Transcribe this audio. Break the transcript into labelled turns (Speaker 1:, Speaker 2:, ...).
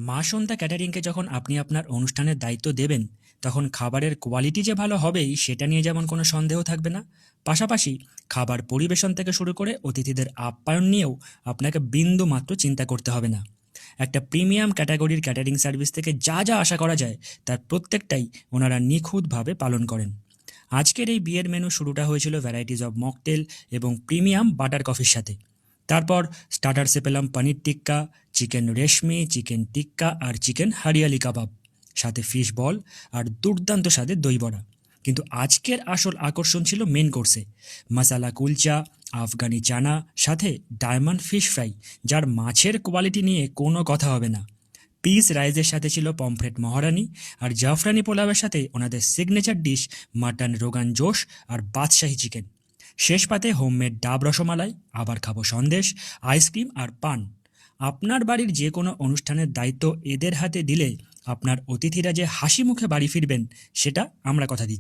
Speaker 1: মা সন্ধ্যা ক্যাটারিংকে যখন আপনি আপনার অনুষ্ঠানের দায়িত্ব দেবেন, তখন খাবারের কোয়ালিটি যে ভালো হবেই সেটা নিয়ে যেমন কোনো সন্দেহ থাকবে না। পাশাপাশি খাবার পরিবেশন থেকে শুরু করে অতিথিদের আপ্যায়ন নিয়েও আপনাকে বিন্দু মাত্র চিন্তা করতে হবে না। একটা প্রিমিয়াম ক্যাটাগরির ক্যাটারিং সার্ভিস থেকে যা যা আশা করা যায় তার প্রত্যেকটাই ওনারা নিখুঁতভাবে পালন করেন। আজকের এই বিয়ের মেনু শুরুটা হয়েছিল ভ্যারাইটিস অফ মকটেল এবং প্রিমিয়াম বাটার কফির সাথে। তারপর স্টার্টার্সে পেলাম পনির টিক্কা, চিকেন রেশমি, চিকেন টিক্কা আর চিকেন হারিয়ালি কাবাব, সাথে ফিশ বল আর দুর্দান্ত স্বাদের দই বড়া। কিন্তু আজকের আসল আকর্ষণ ছিল মেন কোর্সে, মশালা কুলচা, আফগানি চানা, সাথে ডায়মন্ড ফিশ ফ্রাই, যার মাছের কোয়ালিটি নিয়ে কোনো কথা হবে না। পিস রাইসের সাথে ছিল পমফ্রেট মহারানি, আর জাফরানি পোলাওয়ের সাথে ওনাদের signature dish mutton rogan josh আর বাদশাহী চিকেন। শেষ পাতে হোমমেড ডাব রসমালাই, আবার খাবো সন্দেশ, আইসক্রিম আর পান। আপনার বাড়ির যে কোনো অনুষ্ঠানের দায়িত্ব এদের হাতে দিলে আপনার অতিথিরা যে হাসি মুখে বাড়ি ফিরবেন, সেটা আমরা কথা দিচ্ছি।